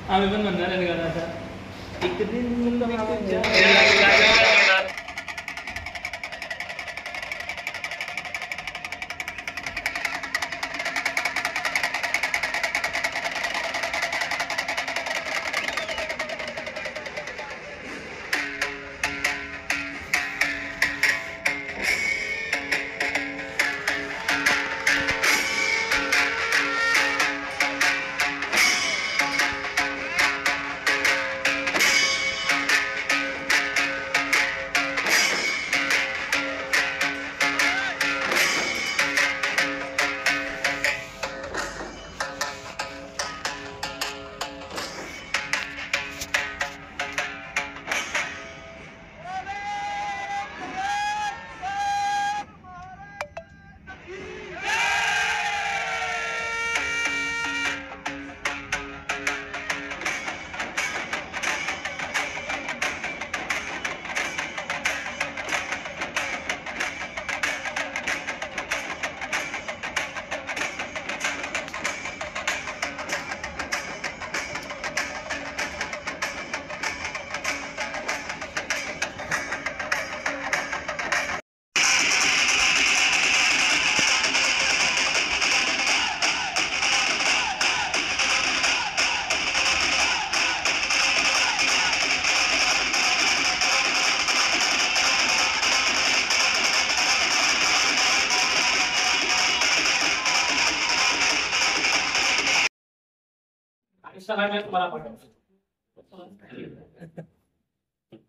आम्ही पण म्हणणार आहे गाणं आता एक दिन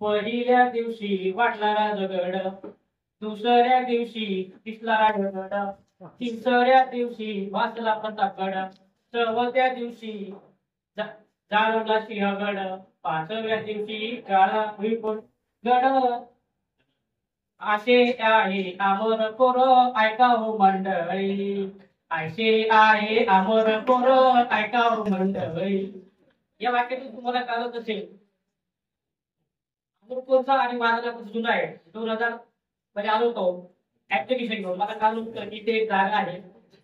पहिल्या दिवशी वाटला दगड, दुसऱ्या दिवशी दिसला दगड, तिसऱ्या दिवशी वाचला फटाकड, चौथ्या दिवशी जाणवला सिंहगड, पाचव्या दिवशी काळा गड. असे आहे अमर कोर ऐकाव मंडळी, असे आहे अमर कोर ऐकाव मंडळी. या वाक्यातून तुम्हाला कळत असेल कोणता आणि माझा जुना आहे 2000 मध्ये आलो होतो ऍप्लिकेशन घेऊन. मला काल की ते एक जागा आहे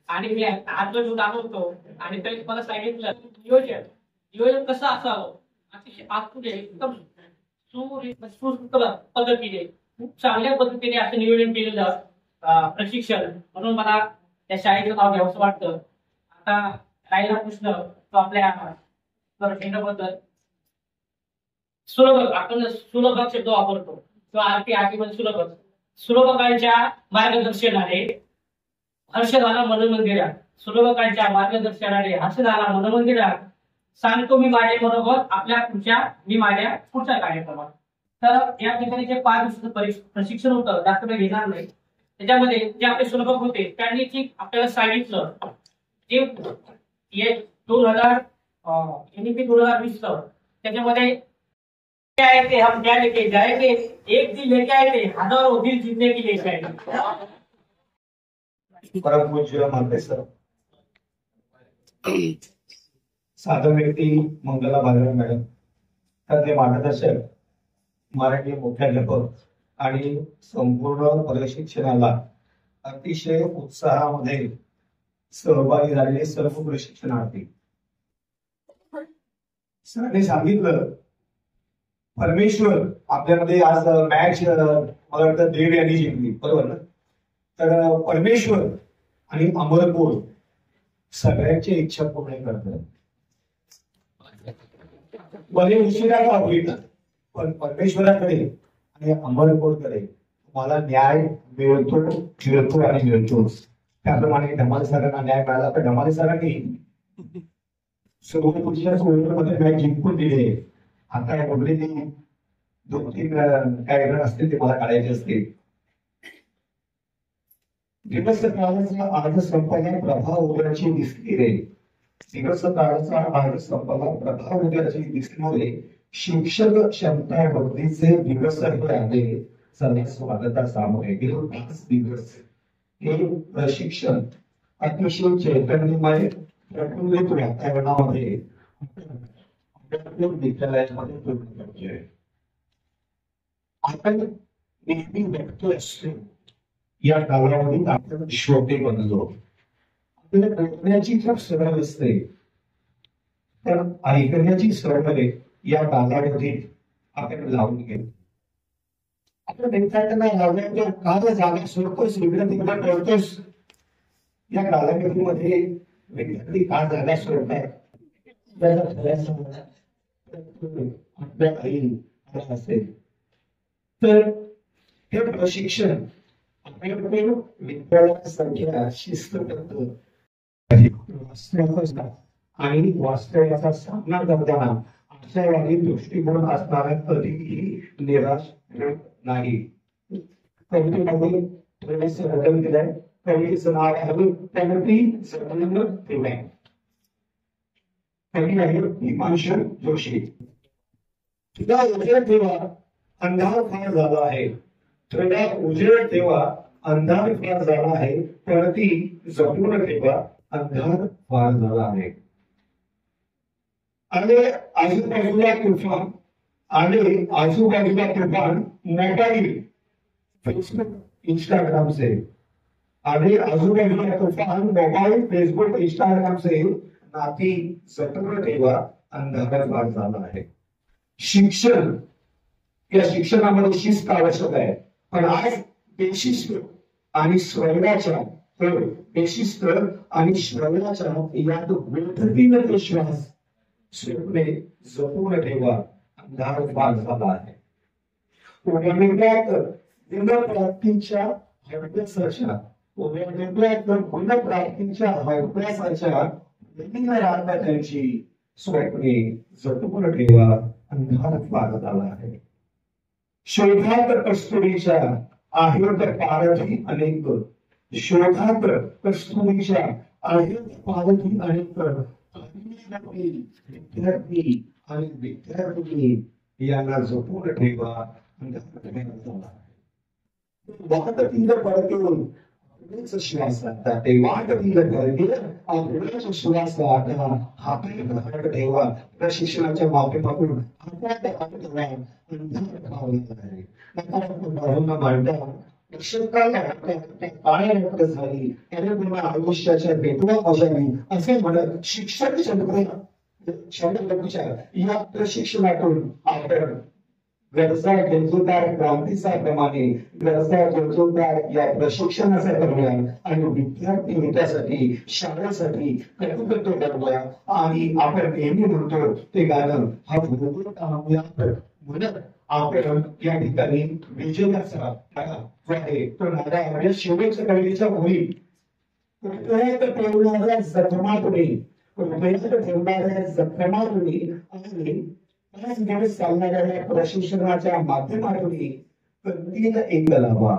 आणि मी आज घेऊन आलो होतो आणि तरी मला सांगितलं नियोजन कसं असावं अतिशय आतुरे एकदम पद्धतीने खूप चांगल्या पद्धतीने असं नियोजन केलेलं प्रशिक्षण. म्हणून मला त्या शाळेचं नाव घ्यावंसं वाटतं. आता राहिला कृष्ण तो आपल्या बद्दल सुलभ, आपण सुलभ शब्द वापरतो किंवा आरती मध्ये सुलभकांच्या मार्गदर्शनाने हर्ष झाला मनमंदिरात, सुलभकांच्या मार्गदर्शनाने हर्ष झाला मनमंदिरात, सांगतो मी माझे मनोगत मी माझ्या पुढच्या कार्यक्रमात. तर या ठिकाणी जे 5 दिवसाचं प्रशिक्षण होतं जास्त वेळ घेणार नाही. त्याच्यामध्ये जे आपले सुलभक होते त्यांनी जी आपल्याला सांगितलं जे 2020 त्याच्यामध्ये थे हम क्या लेके जाएंगे, एक दिल लेके आए थे हजारों दिल जीतने के लिए जाएंगे. परम पूज्य मार्गदर्शक साधन व्यक्ती मंगला भागवत मॅडम, तज्ञ मार्गदर्शक, मराठी मुख्याध्यापक आणि संपूर्ण प्रशिक्षणाला अतिशय उत्साहामध्ये सहभागी झालेले सर्व प्रशिक्षणार्थी. सरांनी सांगितलं परमेश्वर आपल्यामध्ये आज मॅच मला वाटतं देव यांनी जिंकली, बरोबर ना. तर परमेश्वर आणि अमरकोर सगळ्यांची इच्छा पूर्ण करतात. भले उशिरा का होईना पण परमेश्वराकडे आणि अमरकोरकडे तुम्हाला न्याय मिळतो आणि मिळतोच. त्याप्रमाणे ढमाले सरांना न्याय मिळाला तर ढमाले सरांनी सर्व मध्ये मॅच जिंकून दिले. आता या बघलेली 2-3 कार्यक्रम असतील ते मला काढायचे असतील. दिवस काळाचा आज संपला प्रभाव उद्याची दिसली रे, दिवस काळाचा आज संपला प्रभाव उद्याची दिसली रे, शिक्षक क्षमता बदलीचे दिवस हे आले, सर्व स्वागतासामोरे गेले 5 दिवस हे प्रशिक्षण अतिशय चैतन्यमय प्रफुल्लित वातावरणामध्ये आपल्या विद्यालयामध्ये पूर्ण करतोय. आपण नेहमी व्यक्त असतो या कालावधीत आपण श्रोते बनलो. आपल्याला बोलण्याची खूप सवय असते, तर ऐकण्याची सवय या कालावधीत आपण लावून घेतो. आपण विद्यार्थ्यांना लावण्याच्या काय जागा सोडतोस, इकडे तिकडे पळतोस. या कालावधीमध्ये विद्यार्थी का जागा सोडतात आपल्या आई असेल तर हे प्रशिक्षण आपल्याकडे विद्यालयासारख्या शिस्तबद्ध आणि वास्तवाचा सामना करताना आशावादी दृष्टिकोन असणारा कधीही निराश होत नाही. कवितेमध्ये थोडेसे बदल दिलाय. कवितेचं नाव आहे प्रगती जगणं ठेवणे. कवी आहे हिमांशु जोशी. थोडा उजेड ठेवा, अंधार फार झाला आहे. थोडा उजेड ठेवा, अंधार फार झाला आहे. प्रगती जपून ठेवा, अंधार फार झाला आहे. आणि आजूबाजूला तुफान, आणि आजूबाजूला तुफान मोबाईल, फेसबुक, इंस्टाग्राम से. आणि आजूबाजूला तुफान मोबाईल, फेसबुक, इंस्टाग्राम से नाती जपून ठेवा, अंधार फार झाला आहे. शिक्षण, या शिक्षणामध्ये शिस्त आवश्यक आहे, पण आज बेशिस्त आणि स्वर्गाच्या बेशिस्त आणि स्वर्गाच्या यात वेदतीन ते श्वास स्वप्ने जपून ठेवा, अंधार फार झाला आहे. गुणप्राप्तीच्या हव्यासाच्या गुणप्राप्तीच्या हव्यासाच्या त्यांची स्वप्ने जपून ठेवा, अंधार फार झाला आहे. शोधात कस्तुरीच्या आहेत पारधी अनेक. शोधात कस्तुरीच्या आहेत पारधी अनेक. विद्यार्थी आणि विद्यार्थी यांना जपून ठेवा, वाटतील परके श्वास ते वाटतील परके आपल्याच श्वास हातात ठेवा. प्रशिक्षणाच्या माध्यमातून हातात हात ठेवा, अंधार फावला आहे. नकारात्मक मांडा शिक्षकाला काय रक्त झाली त्याने तुम्हाला आयुष्याच्या बेटवा पावसावी असे म्हणत शिक्षक शब्दच्या या प्रशिक्षणातून आपण व्यवसाय गरजूदार क्रांतीचा प्रमाणे व्यवसाय गरजूदार या प्रशिक्षणाचा करूया आणि विद्यार्थी हितासाठी शाळेसाठी कटिबद्ध करूया. आणि आपण नेहमी म्हणतो ते गाणं हा म्हणत आपण या ठिकाणी विजयाचा आहे तो नारा म्हणजे शेवटच्या कवितेच्या ओळी ठेवणाऱ्या जखमातुनी ठेवणाऱ्या जखमातुनी आणि 5 दिवस चालणाऱ्या प्रशिक्षणाच्या माध्यमातून कंदील एक लावा,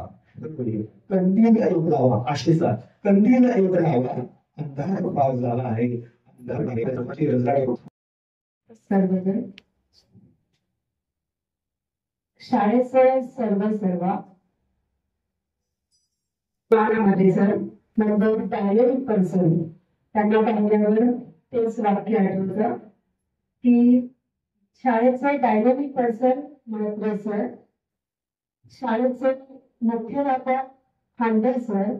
कंदील एक लावा, आशेचा कंदील एक लावा, अंधार फार झाला आहे. सर्वजण शाळेचे सर्व पानामध्ये सर नंबर डायरेक्ट पर्सन त्यांना पाहिल्यावर तेच वाक्य आठवतं की शाळेचे डायनॅमिक पर्सन मात्र सर, शाळेचे मुख्याध्यापक खांडे सर,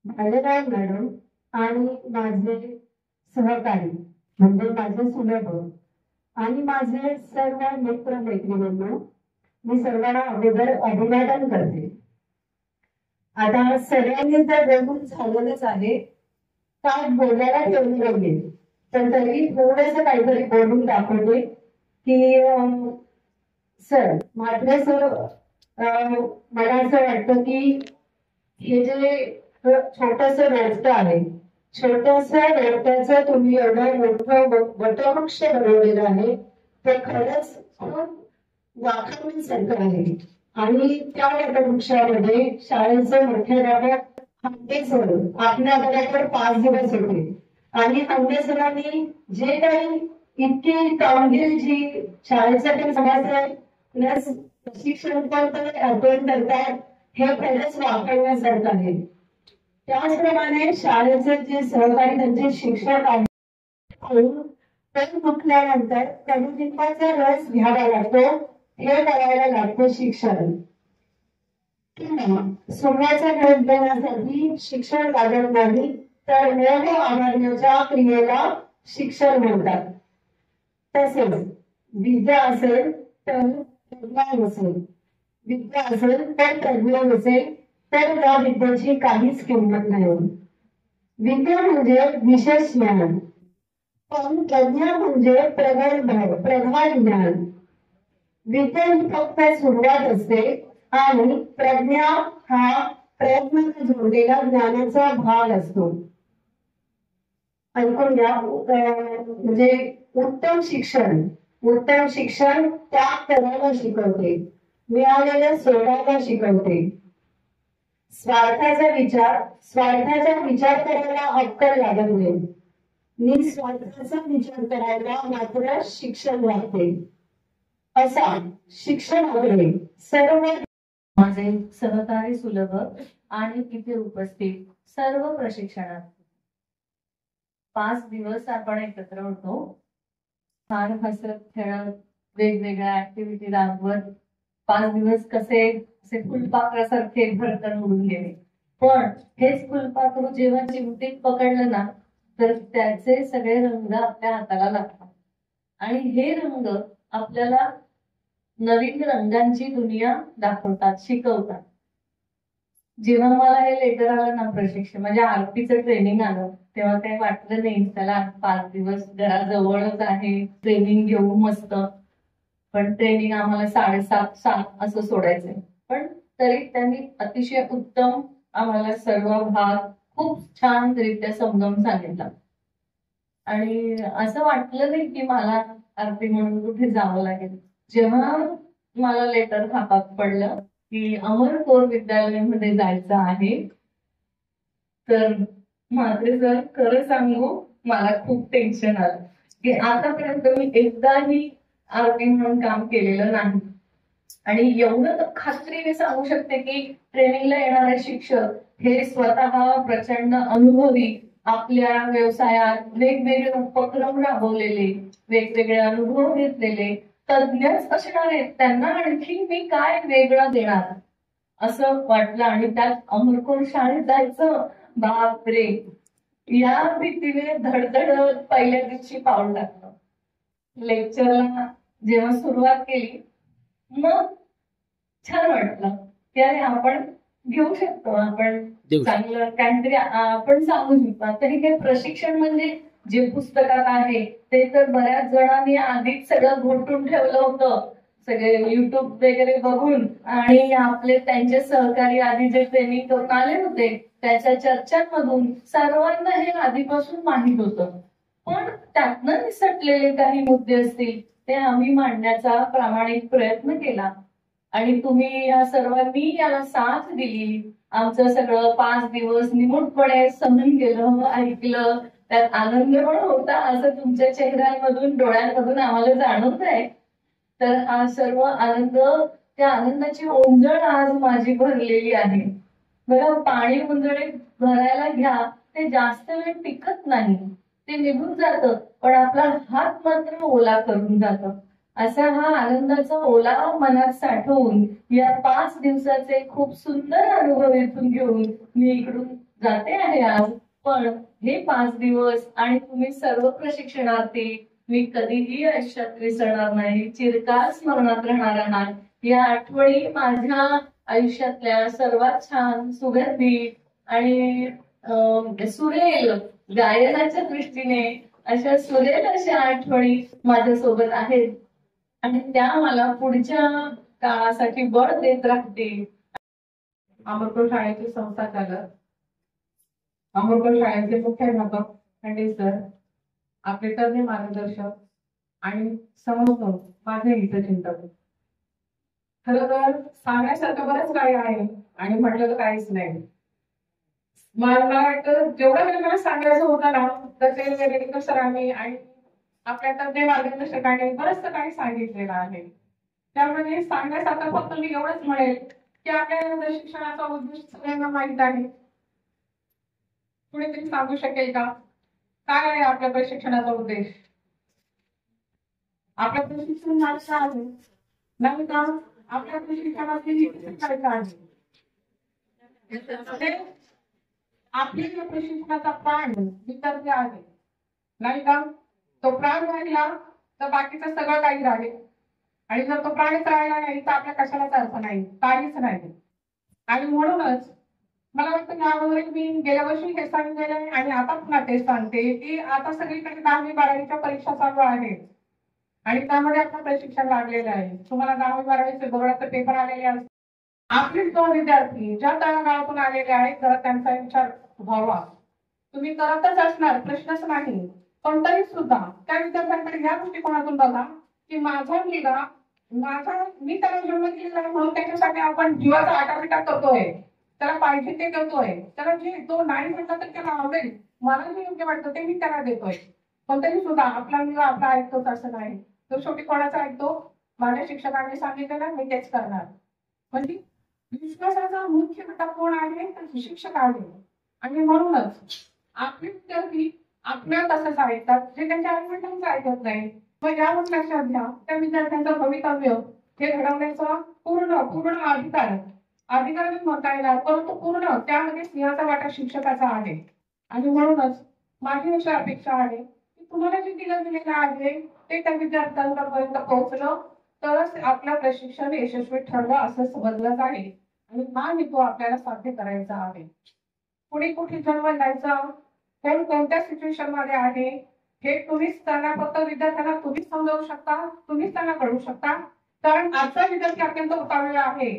भालेराव मॅडम आणि माझे सहकारी म्हणजे माझे सुलभ आणि माझे सर्व मित्र मैत्रिणींना मी सर्वांना अगोदर अभिवादन करते. आता सगळ्यांनी तर बोलून झालेलंच आहे, काय बोलायला ठेवून गेले पण तरी थोडंसं काहीतरी बोलून दाखवते की सर मात्र सर मला असं वाटतं की हे जे छोटस रोपट आहे, छोट्याशा रोपट्याचं तुम्ही एवढं मोठं वटवृक्ष बनवलेलं आहे ते खरंच खूप वाखाणण्यासारखं आहे. आणि त्या वटवृक्षामध्ये शाळेचे मुख्याध्यापक खांडे सर आपल्या घराकडे 5 दिवस होते आणि खांडे सरांनी जे काही इतकी कामगिरी जी शाळेसाठी समजलं प्लस प्रशिक्षण पण ते अटेंड करतात हे खरंच वाखाणण्यासारखं आहे. त्याचप्रमाणे शाळेचे जे सहकारी त्यांचे शिक्षक आहेत ते मुकल्यानंतर कडुलिंबाचा रस घ्यावा लागतो हे करायला लागतं शिक्षण. किंवा सोन्याचा भेट देण्यासाठी शिक्षण लागत नाही तर मोह आवरण्याच्या क्रियेला शिक्षण म्हणतात. तसेच विद्या असेल तर प्रज्ञा नसेल, विद्या असेल तर प्रज्ञा नसेल तर त्या विद्येची काहीच किंमत नाही. विद्या म्हणजे विशेष ज्ञान, पण प्रज्ञा म्हणजे प्रगाढ ज्ञान. विद्या ही फक्त सुरुवात असते आणि प्रज्ञा हा प्रयत्नाने जोडलेला ज्ञानाचा भाग असतो. ऐकून घ्या. म्हणजे उत्तम शिक्षण त्याग करायला शिकवते, मिळालेलं सोडायला शिकवते. स्वार्थाचा विचार करायला अक्कल लागत नाही, निस्वार्थाचा विचार करायला मात्र शिक्षण लागते. असा शिक्षणाकडे सर्व माझे सहकारी सुलभ आणि तिथे उपस्थित सर्व प्रशिक्षणार्थी, 5 दिवस आपण एकत्र होतो. फार हसत खेळत वेगवेगळ्या ऍक्टिव्हिटी राबवत 5 दिवस कसे असे फुलपाखरासारखे भरकन उडून गेले. पण हेच फुलपाखरू जेव्हा चिमटीत पकडलं ना तर त्याचे सगळे रंग आपल्या हाताला लागतात आणि हे रंग आपल्याला नवीन रंगांची दुनिया दाखवतात, शिकवतात. जेव्हा मला हे लेटर आलं ना प्रशिक्षण म्हणजे आरतीचं ट्रेनिंग आलं तेव्हा काही वाटलं नाही त्याला 5 दिवस घराजवळच आहे ट्रेनिंग घेऊ मस्त. पण ट्रेनिंग आम्हाला 7:30 असं सोडायचंय. पण तरी त्यांनी अतिशय उत्तम आम्हाला सर्व भाग खूप छान रित्या समजावून सांगितला आणि असं वाटलं नाही की मला आरती म्हणून कुठे जावं लागेल. जेव्हा मला लेटर हातात पडलं की अमर कौर विद्यालयामध्ये जायचं आहे तर माझे सर खरं सांगू मला खूप टेन्शन आलं की आतापर्यंत मी एकदाही आरती म्हणून काम केलेलं नाही. आणि एवढं तर खात्रीने सांगू शकते की ट्रेनिंगला येणारे शिक्षक हे स्वतः प्रचंड अनुभवी, आपल्या व्यवसायात वेगवेगळे उपक्रम राबवलेले, वेगवेगळे अनुभव घेतलेले तज्ञच असणार आहेत. त्यांना आणखी मी काय वेगळं देणार असं वाटलं. आणि त्यात अमरकोर शाळेत जायचं, बापरे, या भीतीने धडधडत पहिल्या दिवशी पाऊल टाकलं. लेक्चरला जेव्हा सुरुवात केली मग छान वाटलं की अरे आपण घेऊ शकतो, आपण चांगलं काहीतरी आपण सांगू शकतो. तरी काही प्रशिक्षण म्हणजे जे पुस्तकात आहे ते तर बऱ्याच जणांनी आधीच सगळं घोटून ठेवलं होतं, सगळे युट्यूब वगैरे बघून. आणि आपले त्यांचे सहकारी आधी जे ट्रेनिंग करून आले होते त्याच्या चर्चांमधून सर्वांना हे आधीपासून माहित होतं. पण त्यातनं निसटलेले काही मुद्दे असतील ते आम्ही मांडण्याचा प्रामाणिक प्रयत्न केला आणि तुम्ही या सर्वांनी याला साथ दिली. आमचं सगळं 5 दिवस निमूटपणे सहन केलं, ऐकलं, त्यात आनंद पण होता असं तुमच्या चेहऱ्यांमधून डोळ्यांमधून आम्हाला जाणवत आहे. तर हा सर्व आनंद, त्या आनंदाची ओंजळ आज माझी भरलेली आहे. बघा, पाणी उंजळे भरायला घ्या ते जास्त वेळ टिकत नाही, ते निघून जातं, पण आपला हात मात्र ओला करून जातं. असा हा आनंदाचा ओला मनात साठवून या 5 दिवसाचे खूप सुंदर अनुभव इथून घेऊन मी इकडून जाते आहे आज. पण हे 5 दिवस आणि तुम्ही सर्व प्रशिक्षणार्थी मी कधीही आयुष्यात विसरणार नाही, चिरकाल स्मरणात राहणार आहात. या आठवणी माझ्या आयुष्यातल्या सर्वात छान, सुगंधी आणि सुरेल गायनाच्या दृष्टीने अशा सुरेल अशा आठवणी माझ्यासोबत आहेत आणि त्या मला पुढच्या काळासाठी बळ देत राहतील. अमरकोर शाळेचे संस्थाचालक, अमरकोर शाळेचे मुख्याध्यापक खंडे सर, आपले तज्ञ मार्गदर्शक आणि समोर माझे हितचिंतक. खरं तर सांगण्यासारखं बरंच काही आहे आणि म्हटलं तर काहीच नाही. मला वाटतं जेवढं काही मला सांगायचं होतं ना तर ते रेडकर सरांनी आणि आपल्या तज्ञ मार्गदर्शकांनी बरंच काही सांगितलेलं आहे. त्यामुळे सांगण्यासारखं फक्त मी एवढंच म्हणेल की आपल्या या प्रशिक्षणाचा उद्देश सगळ्यांना माहित आहे. कुणीतरी सांगू शकेल का काय आहे आपल्या प्रशिक्षणाचा उद्देश? आपलं प्रशिक्षण काय आहे नाही का? आपल्या प्रशिक्षणाची काय आहे? आपल्या या प्रशिक्षणाचा प्राण विद्यार्थी आहे नाही का? तो प्राण राहिला तर बाकीचं सगळं काही राहील. आणि जर तो प्राणच राहिला नाही तर आपल्या कशालाच अर्थ नाही, काहीच नाही. आणि म्हणूनच मला वाटतं यावर मी गेल्या वर्षी हे सांगितलेलं आहे आणि आता पुन्हा तेच सांगते की आता सगळीकडे 10वी 12वीच्या परीक्षा चालू आहेत आणि त्यामध्ये आपलं प्रशिक्षण लागलेलं आहे. तुम्हाला 10वी 12वीचे बोर्डाचे पेपर आलेले असतात. आपले तो विद्यार्थी ज्या तळागाळातून आलेले आहेत जरा त्यांचा विचार व्हावा. तुम्ही करतच असणार, प्रश्नच नाही, पण तरी सुद्धा त्या विद्यार्थ्यांकडे या दृष्टिकोनातून बघा की माझा मुलगा मी त्याला जन्म दिलेला आहे म्हणून त्याच्यासाठी आपण जीवाचा आटापिटा करतोय, त्याला पाहिजे ते देतोय, त्याला जे तो नाही म्हटलं तर त्याला आवडेल, मला जे योग्य वाटतं ते मी त्याला देतोय. पण तरी सुद्धा आपला मुलगा आपला ऐकतोच असं नाही. तो शेवटी कोणाचा ऐकतो? माझ्या शिक्षकांनी सांगितलेलं मी तेच करणार. म्हणजे विश्वासाचा मुख्य घटक कोण आहे? तर शिक्षक आहे. आणि म्हणूनच आपले विद्यार्थी आपल्या तसंच ऐकतात जे त्यांच्या आईवडिलांचं ऐकत नाही. मग यावर लक्षात घ्या त्या विद्यार्थ्यांचं भवितव्य हे घडवण्याचा पूर्ण अधिकार म्हणता येणार, परंतु पूर्ण त्यामध्ये सिंहाचा वाटा शिक्षकाचा आहे. आणि म्हणूनच माझी अशी अपेक्षा आहे की तुम्हाला जे दिलेलं आहे ते त्या विद्यार्थ्यांपर्यंत पोहोचलं तरच आपलं प्रशिक्षण यशस्वी ठरलं असं समजलं जाईल. आणि हा हेतू आपल्याला साध्य करायचा आहे. पुढे कुठे जन्म द्यायचा, कोण कोणत्या सिच्युएशन मध्ये आहे हे तुम्हीच त्यांना फक्त विद्यार्थ्यांना तुम्हीच समजावू शकता, तुम्हीच त्यांना कळू शकता. कारण आजचा विद्यार्थी अत्यंत उतावळा आहे.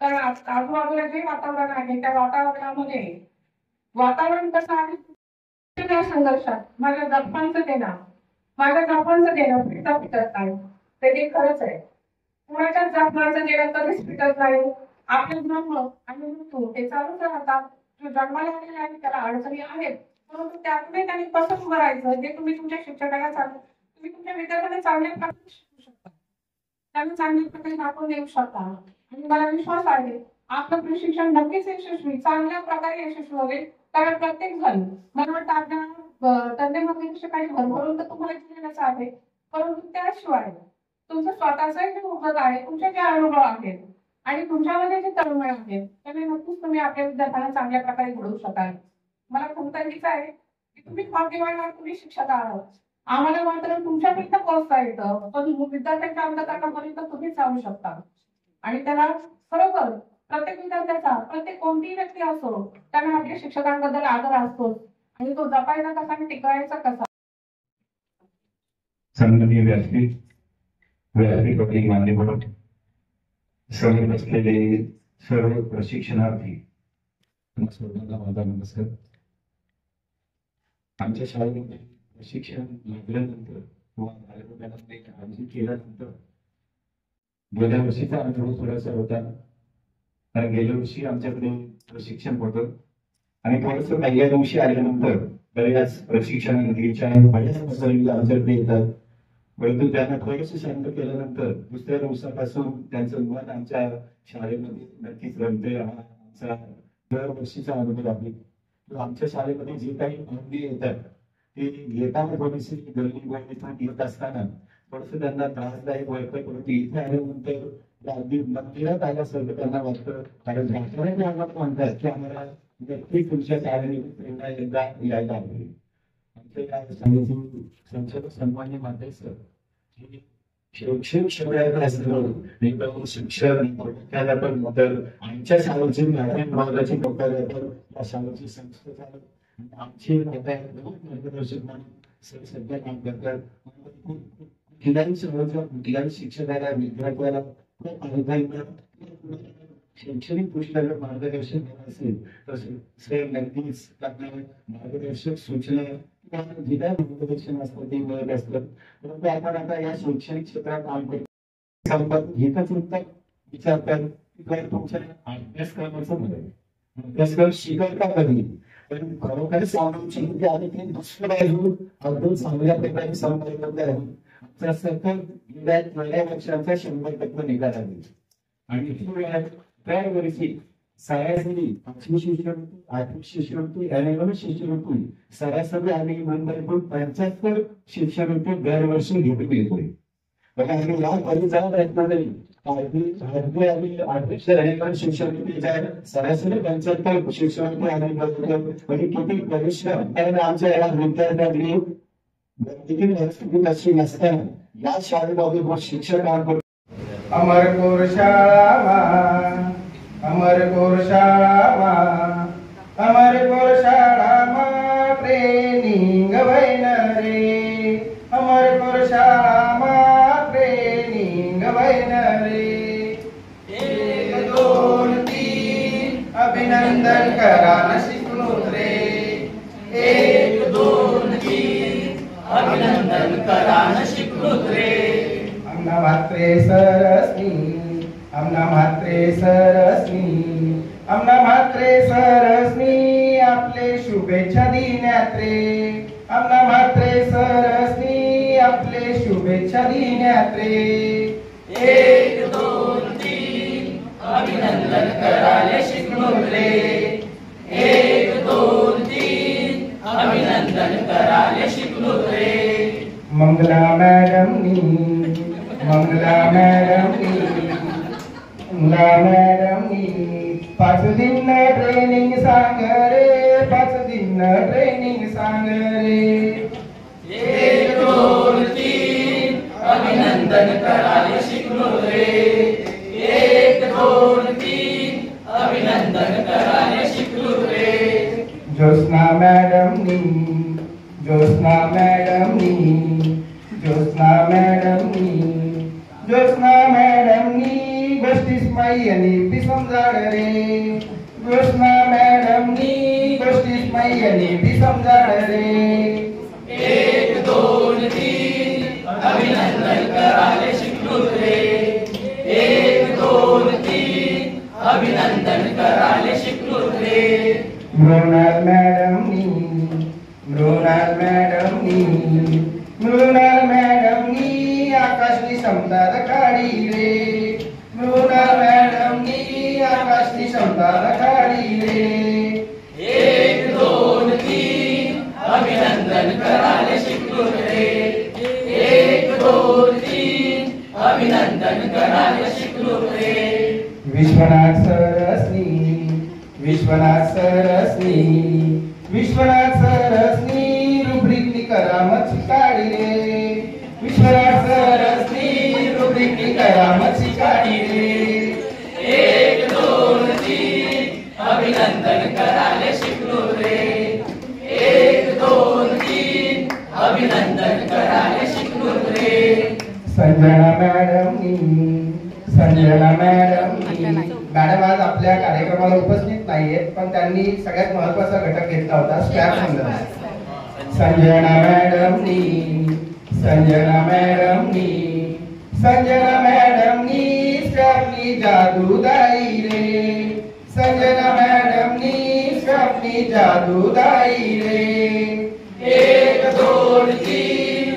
कारण आजूबाजूला जे वातावरण आहे त्या वातावरणामध्ये वातावरण कसं आहे त्या संघर्षात माझ्या जपानचं देणं फिटत नाही. ते खरंच आहे. कुणाच्याच जपानचं देणं कधीच फिटत नाही. आपले जन्म आणि मृत्यू हे चालूच राहतात. जो जन्माला आलेला आहे त्याला अडचणी आहेत, परंतु त्यातून त्यांनी कसं उभं राहायचं जे तुम्ही तुमच्या शिक्षकाला तुम्ही तुमच्या विद्यार्थ्यांना चांगल्या प्रकारे शिकवू शकता, त्यांना चांगल्या प्रकारे दाखवून देऊ शकता. आणि मला विश्वास आहे आपलं प्रशिक्षण नक्कीच यशस्वी चांगल्या प्रकारे यशस्वी होईल. कारण प्रत्येक जण मला वाटतं आपल्या तज्ञ काही भरभरून तर तुम्हाला दिलेलंच आहे, परंतु त्याशिवाय तुमचं स्वतःचाही जे उपयोग आहे, तुमचे जे अनुभव आहेत आणि तुमच्यामध्ये जे तळमळ आहे त्याने नक्कीच तुम्ही आपल्या विद्यार्थ्यांना चांगल्या प्रकारे घडवू शकाल. मला खूप हेच आहे की तुम्ही भाग्यवान, तुम्ही शिक्षक आहात. आम्हाला मात्र तुमच्यापर्यंत पोहोचता येतं, पण विद्यार्थ्यांच्या अंतःकरणापर्यंत तुम्ही जाऊ शकता. आणि त्याला खरोखर प्रत्येक विद्यार्थ्याचा, प्रत्येक कोणतीही व्यक्ती असो त्यांना आपल्या शिक्षकांबद्दल आदर असतोच आणि तो जपायचा कसा आणि टिकवायचा कसा. सन्माननीय व्यासपीठ मान्यवर समोर असलेले सर्व प्रशिक्षणार्थी सर्वांना माझा नमस्कार. आमच्या शाळेमध्ये प्रशिक्षण लागल्यानंतर किंवा बालकांनी काळजी केल्यानंतर गेल्या वर्षीचा अनुभव थोडासा होता. कारण गेल्या वर्षी आमच्याकडे प्रशिक्षण होतं आणि थोडस पहिल्या दिवशी आल्यानंतर बऱ्याच प्रशिक्षणाच्या बऱ्याच सहली आमच्याकडे येतात, परंतु त्यांना थोडंसं शांत केल्यानंतर दुसऱ्या दिवसापासून त्यांचं मन आमच्या शाळेमध्ये नक्कीच रमते. हा आमचा दरवर्षीचा अनुभव आहे. आमच्या शाळेमध्ये जे काही मुली येतात ते येताना थोडीशी गल्ली येत असताना थोडस त्यांना त्रासदायक वाटतं, परंतु इथे आल्यानंतर अगदी मंदिरात आल्यासारखं त्यांना वाटतं. कारण म्हणतात की आम्हाला नक्की तुमच्या शाळेने पुन्हा एकदा यायला हवे. आमच्या या शाळेचे संचालक सन्मान्य माते सर हे शैक्षणिक शिक्षण शिक्षण पण तर आमच्या शाळेची महत्वाची या शाळेची संस्था आमची मार्गदर्शक म्हणून सध्या काम करतात. ठिकाणी शिक्षकाला विद्यार्थ्याला शैक्षणिक दृष्ट्या मार्गदर्शन असेल तर नक्कीच मार्गदर्शक सूचना जे काय मार्गदर्शन असतं ते मिळत असतं. परंतु आपण आता या शैक्षणिक क्षेत्रात काम करतो घेतच विचारतात की तुमच्या अभ्यासक्रमाचं मिळेल अभ्यासक्रम शिकायला कधी, पण खरोखर सांगायची आणि ते दुसऱ्या बाजू अगदी चांगल्या प्रकारे सांभाळलेलं आहे. तर सतत गेल्या वर्षांचा 100% निकाल आहे आणि दरवर्षी सरासरी 5वी शिष्यवृत्ती 8वी शिष्यवृत्ती आणि 9वी शिष्यवृत्ती सरासरी आम्ही मुंबईतून 75 शिष्यवृत्ती दरवर्षी घेऊन येतोय. बघा आम्ही या परिसरात प्रयत्न नाही आम्ही शिष्यवृत्तीच्या सरासरी 75 शिष्यवृत्ती आम्ही बघतो. म्हणजे किती परिश्रम त्याने आमच्या या विद्यार्थ्यांनी किती परिस्थिती कशी नसताना या शाळेमध्ये शिक्षकांकडून अमरकोर शाळा अमरकोर शाळा अमरकोर शाळा ट्रेनिंग वैन रे अमरकोर शाळा ट्रेनिंग वैन रे 1 2 3 अभिनंदन करा न शिकलो रे 1 2 3 अभिनंदन करा न शिकलो रे. आमना मात्रे सरस्नी आमना मात्रे सरस्नी आमना मात्रे सरस्नी आपले शुभेच्छा दिण्यात रे आमना मात्रे सरस्नी आपले शुभेच्छा दिण्यात रे. 1 2 3 अभिनंदन करायला शिकलो रे 1 2 3 अभिनंदन करायला शिकलो रे. मंगला मॅडमनी मंगला मॅडमनी मंगला मॅडमनी 5 दिन ट्रेनिंग सांग रे 5 दिन ट्रेनिंग सांग रे. 1 2 3 अभिनंदन करायला शिकलो रे 1 2 3 अभिनंदन करायला शिकलो रे. ज्योत्स्ना मॅडमनी ज्योत्स्ना मॅडमनी ज्योत्स्ना मॅडमनी ज्योत्स्ना मॅडमनी गोष्टी स्माईनी समजाड रे ज्योत्स्ना मॅडमनी गोष्टी स्माईनी समजाड रे. 1 2 3 अभिनंदन करायला शिकलो रे 1 2 3 अभिनंदन करायला शिकलो रे. मृणाल मॅडमनी मृणाल मॅडमनी मृणाल मॅडमनी आकाशनी समता काढी रे मृणाल मॅडमनी आकाशनी समता काढी रे. 1 2 3 अभिनंदन करायला शिकलो रे 1 2 3 अभिनंदन करायला शिकलो रे. विश्वनाथ सरस्नी विश्वनाथ सरस्नी विश्वनाथ सरस्नी रुब्रिकनी करामत शिकाडी रे विश्वनाथ सरस्नी रुब्रिकनी करामत शिकाडी रे. 1 2 3 अभिनंदन करायला शिकलो रे 1 2 3 अभिनंदन करायला शिकलो रे. संजना मॅडमनी संजना मॅडमनी मॅडम आज आपल्या कार्यक्रमाला उपस्थित नाहीयेत पण त्यांनी सगळ्यात महत्वाचा घटक घेतला होता स्क्रॅप संदर्भ. संजना मॅडमनी संजना मॅडमनी संजना मॅडमनी स्क्रॅपनी जादूदाई रे संजना मॅडमनी स्क्रॅपनी जादूदाई रे. 1 2 3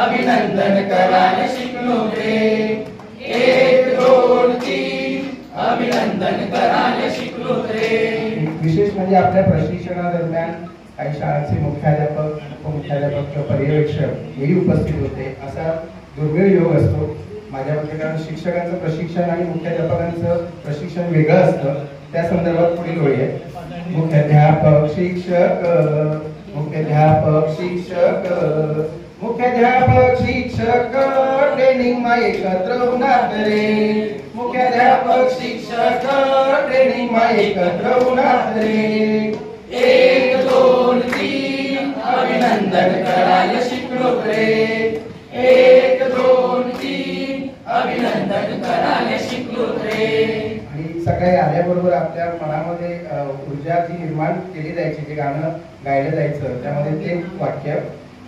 अभिनंदन करायला शिकलो रे 1 2 3 अभिनंदन करायला शिकलो रे. विशेष म्हणजे आपल्या प्रशिक्षणादरम्यान काही शाळांचे मुख्याध्यापक उपमुख्याध्यापक किंवा पर्यवेक्षक हेही उपस्थित होते. असा दुर्मिळ योग असतो माझ्या मते कारण शिक्षकांचं प्रशिक्षण आणि मुख्याध्यापकांचं प्रशिक्षण वेगळं असतं. त्या संदर्भात पुढील ओळी आहे. मुख्याध्यापक शिक्षक मुख्याध्यापक शिक्षक मुख्याध्यापक शिक्षक ट्रेनिंग मा एकत्र होणार रे मुख्याध्यापक शिक्षक ट्रेनिंग मा एकत्र होणार रे. 1 2 3 अभिनंदन करायला शिकलो रे 1 2 3 अभिनंदन करायला शिकलो रे. आणि सकाळी आल्याबरोबर आपल्या मनामध्ये ऊर्जा जी निर्माण केली जायची जे गाणं गायलं जायचं त्यामध्ये ते वाक्य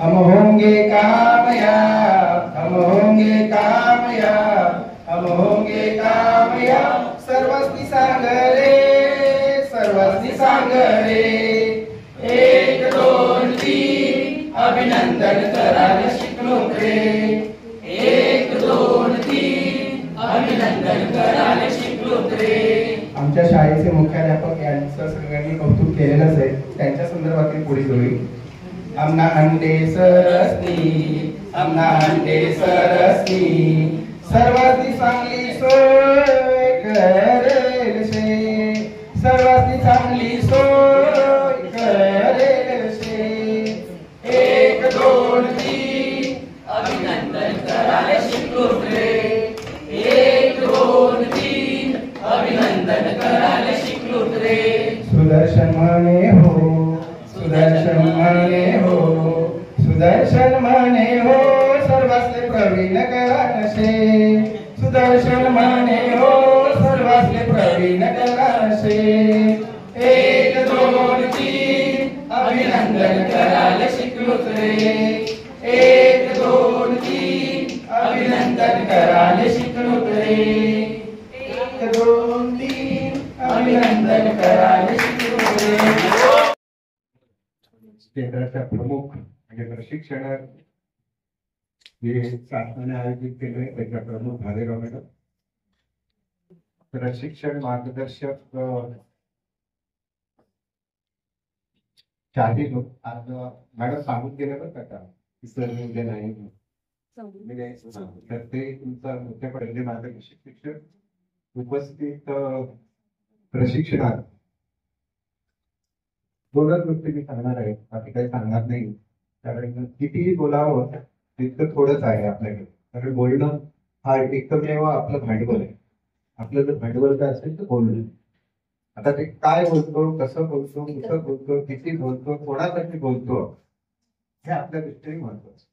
हम होंगे कामयाब हम होंगे कामयाब हम होंगे कामयाब सर्वस्नी सांग रे सर्वस्नी सांग रे. 1 2 3 अभिनंदन करायला शिकलो रे आमच्या शाळेचे मुख्याध्यापक यांचं सगळ्यांनी कौतुक केलेलंच आहे. त्यांच्या संदर्भातील पुढील जोडी. आमना अंडे सरसनी, आमना अंडे सरसनी, सर्वांची चांगली सोय करेल शे, सर्वांची चांगली सोय करेल शे. 1 2 3 अभिनंदन कराले शिकलोत रे. 1 2 3 अभिनंदन कराले शिकलोत रे. सुदर्शन म्हणे हो, सुदर्शन म्हणे हो, सुदर्शन म्हणे हो, सर्वास्ले प्रवीण करा नशे. सुदर्शन म्हणे हो, सर्वास्ले प्रवीण करा नशे. 1 2 3 अभिनंदन कराले शिकलोत रे. 1 2 3 अभिनंदन कराले शिकलोत रे. 1 2 3 अभिनंदन कराले शिकलोत रे. केंद्राच्या प्रमुख आणि प्रशिक्षणात जे शासनाने आयोजित केले त्याच्या प्रमुख भालेराव मॅडम, प्रशिक्षण मार्गदर्शक चारही लोक. आज मॅडम सांगून गेले बरं का की सर उद्या नाही तर ते तुमचा मुख्य पहिले मार्गदर्शक शिक्षक उपस्थित प्रशिक्षणात दोनच गोष्टी मी सांगणार आहे, बाकी काही सांगणार नाही. कारण कितीही बोलावं तितकं थोडंच आहे आपल्याकडे. कारण बोलणं हा एकमेव आपलं भांडवल आहे. आपलं जर भांडवल काय असेल तर बोलणं. आता ते काय बोलतो, कसं बोलतो, कुठं बोलतो, किती बोलतो, कोणासाठी बोलतो, हे आपल्या दृष्टीने महत्वाचं.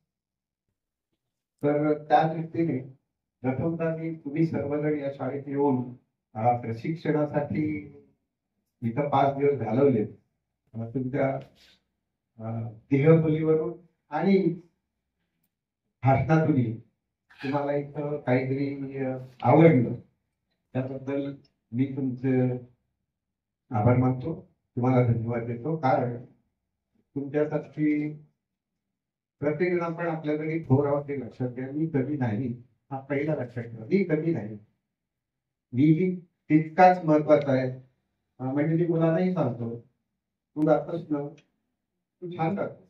तर त्या दृष्टीने प्रथमतः मी तुम्ही सर्वजण या शाळेत येऊन प्रशिक्षणासाठी इथं 5 दिवस घालवले. तुमच्या देहबोलीवरून आणि भाषणातूनही तुम्हाला इथं काहीतरी आवडलं, त्याबद्दल मी तुमचे आभार मानतो, तुम्हाला धन्यवाद देतो. कारण तुमच्यासाठी प्रत्येक जण आपण आपल्याकडे थोर आहोत ते लक्षात घ्या. मी कमी नाही हा पहिला लक्षात ठेवा. मी कमी नाही, मी तितकाच महत्वाचा आहे. म्हणजे मी मुलांनाही सांगतो, तू गातोस ना, तू छान गातोस.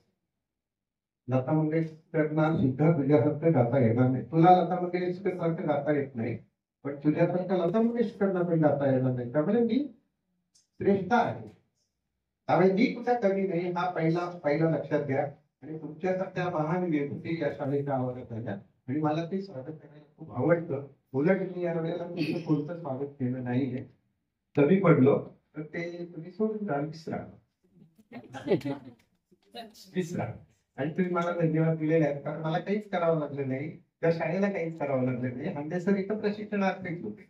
लता मंगेशकरना सुद्धा तुझ्यासारखं गाता येणार नाही. तुला लता मंगेशकर सारखं गाता येत नाही, पण तुझ्यासारखं लता मंगेशकरना पण गाता येणार नाही. त्यामुळे मी श्रेष्ठ आहे, त्यामुळे मी कुठे कमी नाही हा पहिला लक्षात घ्या. आणि तुमच्यासारख्या महान व्यक्ती या शाळेच्या आवडत झाल्या आणि मला ते स्वागत करायला खूप आवडतं. उलट मी या वेळेला तुमचं कोणतं स्वागत केलं नाहीये. कमी पडलो तर ते तुम्ही सोडून जा, विसरा. आणि तुम्ही मला धन्यवाद दिलेले आहेत, कारण मला काहीच करावं लागलं नाही, त्या शाळेला काहीच करावं लागलं नाही. हंडे सर इथं प्रशिक्षणार्थीच होते.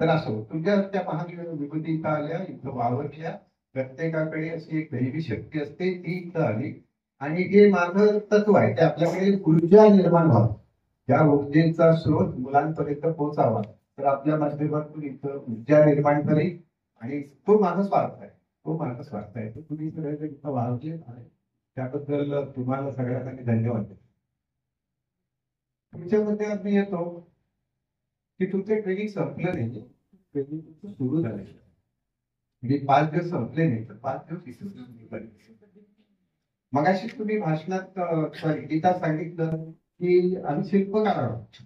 तर असो, तुमच्या त्या महान विभूती इथं आल्या, इथं वावरल्या. प्रत्येकाकडे अशी एक दैवी शक्ती असते, ती इथं आली. आणि जे माझं तत्व आहे ते आपल्याकडे ऊर्जा निर्माण व्हावं, त्या ऊर्जेचा स्रोत मुलांपर्यंत पोहोचावा. तर आपल्या माध्यमातून इथं ऊर्जा निर्माण करेल आणि तो माझा स्वार्थ आहे, तो माझा स्वार्थ आहे. तो तुम्ही सगळे इथं वावरले आहे त्याबद्दल तुम्हाला सगळ्यांना मी धन्यवाद देतो. तुमच्यामध्ये आम्ही येतो की तुमचे ट्रेनिंग संपलं नाही, ट्रेनिंग तुमचं सुरू झालं. म्हणजे 5 दिवस संपले नाही तर 5 दिवस मगाशी तुम्ही भाषणात गीता सांगितलं की आम्ही शिल्पकार आहोत.